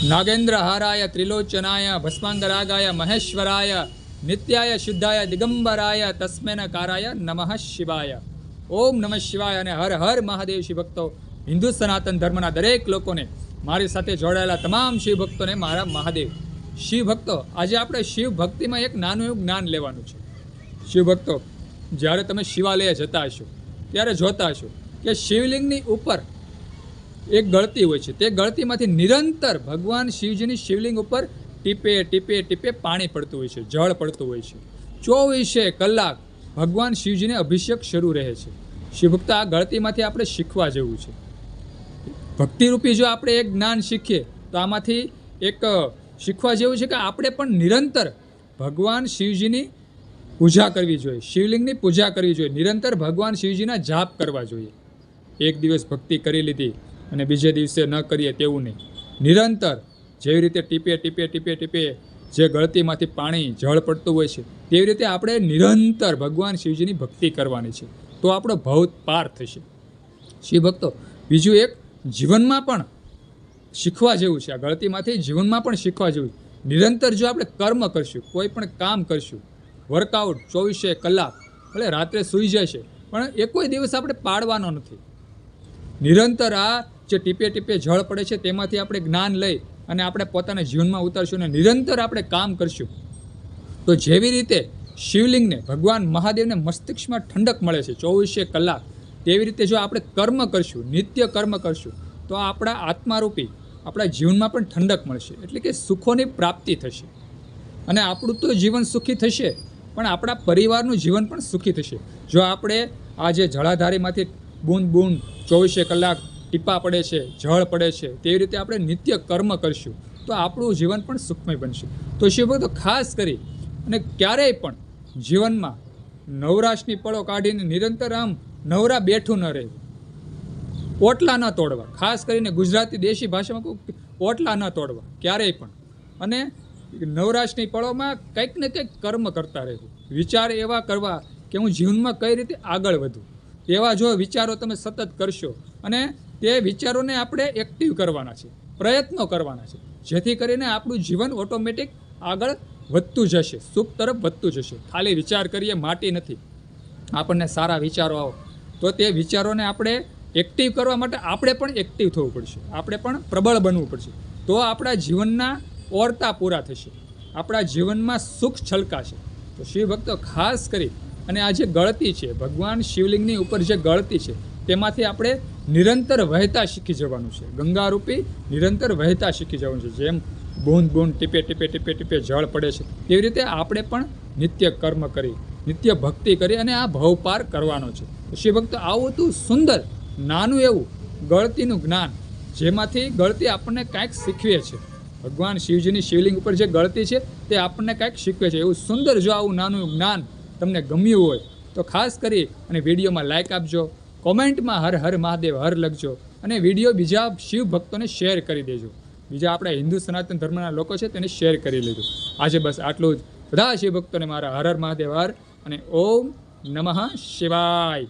नागेन्द्र हाराय त्रिलोचनाय भस्मांगरागाय महेश्वराय नित्याय शुद्धाय दिगंबराय तस्मै काराय नमः शिवाय। ओम नमः शिवाय અને હર હર મહાદેવ શિવ ભક્તો, હિન્દુ સનાતન ધર્મના દરેક લોકોને, મારી સાથે જોડાયેલા તમામ શિવ ભક્તોને મારા મહાદેવ। શિવ ભક્તો, આજે આપણે શિવ ભક્તિમાં એક નાનું એવું જ્ઞાન લેવાનું છે। શિવ ભક્તો, જ્યારે તમે શિવાલય જતા હશો ત્યારે જોતા હશો કે શિવલિંગની ઉપર એક ગળતી હોય છે। તે ગળતીમાંથી નિરંતર ભગવાન શિવજીની શિવલિંગ ઉપર ટીપે ટીપે ટીપે પાણી પડતું હોય છે, જળ પડતું હોય છે। 24 કલાક ભગવાન શિવજીને અભિષેક શરૂ રહે છે। શિવભક્ત, આ ગળતીમાંથી આપણે શીખવા જેવું છે। ભક્તિરૂપી જો આપણે એક જ્ઞાન શીખીએ તો આમાંથી એક શીખવા જેવું છે કે આપણે પણ નિરંતર ભગવાન શિવજીની પૂજા કરવી જોઈએ, શિવલિંગની પૂજા કરવી જોઈએ, નિરંતર ભગવાન શિવજીના જાપ કરવા જોઈએ। એક દિવસ ભક્તિ કરી લીધી અને બીજે દિવસે ન કરીએ તેવું નહીં। નિરંતર જેવી રીતે ટીપે ટીપે ટીપે ટીપે જે ગળતીમાંથી પાણી જળ પડતું હોય છે તેવી રીતે આપણે નિરંતર ભગવાન શિવજીની ભક્તિ કરવાની છે, તો આપણો ભવ પાર થશે। શિવ ભક્તો, બીજું એક જીવનમાં પણ શીખવા જેવું છે। આ ગળતીમાંથી જીવનમાં પણ શીખવા જેવું। નિરંતર જો આપણે કર્મ કરશું, કોઈ પણ કામ કરશું, વર્કઆઉટ 24 કલાક, ભલે રાત્રે સૂઈ જશે પણ એ કોઈ દિવસ આપણે પાડવાનો નથી। નિરંતર આ જે ટીપે ટીપે જળ પડે છે તેમાંથી આપણે જ્ઞાન લઈ અને આપણે પોતાના જીવનમાં ઉતારશું અને નિરંતર આપણે કામ કરશું તો જેવી રીતે શિવલિંગને, ભગવાન મહાદેવને મસ્તિષ્કમાં ઠંડક મળે છે 24 કલાક, તેવી રીતે જો આપણે કર્મ કરશું, નિત્ય કર્મ કરશું તો આપણા આત્મારૂપી આપણા જીવનમાં પણ ઠંડક મળશે, એટલે કે સુખોની પ્રાપ્તિ થશે। અને આપણું તો જીવન સુખી થશે પણ આપણા પરિવારનું જીવન પણ સુખી થશે। જો આપણે આ જે જળાધારીમાંથી બૂંદ બૂંદ 24 કલાક ટીપા પડે છે, જળ પડે છે, તેવી રીતે આપણે નિત્ય કર્મ કરશું તો આપણું જીવન પણ સુખમય બનશે। તો શિવભક્તો, ખાસ કરી અને ક્યારેય પણ જીવનમાં નવરાશની પળો કાઢીને નિરંતર આમ નવરા બેઠું ન રહેવું, ઓટલા ન તોડવા, ખાસ કરીને ગુજરાતી દેશી ભાષામાં કહું, ઓટલા ન તોડવા ક્યારેય પણ, અને નવરાશની પળોમાં કંઈક ને કંઈક કર્મ કરતા રહેવું, વિચાર એવા કરવા કે હું જીવનમાં કઈ રીતે આગળ વધું, એવા જો વિચારો તમે સતત કરશો અને તે વિચારોને આપણે એક્ટિવ કરવાના છે, પ્રયત્નો કરવાના છે, જેથી કરીને આપણું જીવન ઓટોમેટિક આગળ વધતું જશે, સુખ તરફ વધતું જશે। ખાલી વિચાર કરીએ માટી નથી, આપણને સારા વિચારો આવો તો તે વિચારોને આપણે એક્ટિવ કરવા માટે આપણે પણ એક્ટિવ થવું પડશે, આપણે પણ પ્રબળ બનવું પડશે, તો આપણા જીવનના ઓરતા પૂરા થશે, આપણા જીવનમાં સુખ છલકાશે। તો શિવ ભક્તો, ખાસ કરી અને આ જે ગળતી છે, ભગવાન શિવલિંગની ઉપર જે ગળતી છે તેમાંથી આપણે નિરંતર વહેતા શીખી જવાનું છે, ગંગારૂપી નિરંતર વહેતા શીખી જવાનું છે। જેમ બૂંદ બૂંદ ટીપે ટીપે ટીપે ટીપે જળ પડે છે તેવી રીતે આપણે પણ નિત્ય કર્મ કરી, નિત્ય ભક્તિ કરી અને આ ભવ પાર કરવાનો છે। શિવ ભક્તો, આવું તું સુંદર નાનું એવું ગળતીનું જ્ઞાન, જેમાંથી ગળતી આપણને કાંઈક શીખવે છે, ભગવાન શિવજીની શિવલિંગ ઉપર જે ગળતી છે તે આપણને કાંઈક શીખવે છે। એવું સુંદર જો આવું નાનું જ્ઞાન તમને ગમ્યું હોય તો ખાસ કરી અને વિડીયોમાં લાઇક આપજો, કોમેન્ટમાં હર હર મહાદેવ હર લખજો અને વિડીયો બીજા શિવ ભક્તોને શેર કરી દેજો, બીજા આપણા હિન્દુ સનાતન ધર્મના લોકો છે તેને શેર કરી લેજો। આજે બસ આટલું જ। બધા શિવ ભક્તોને મારા હર હર મહાદેવ હર અને ઓમ નમઃ શિવાય।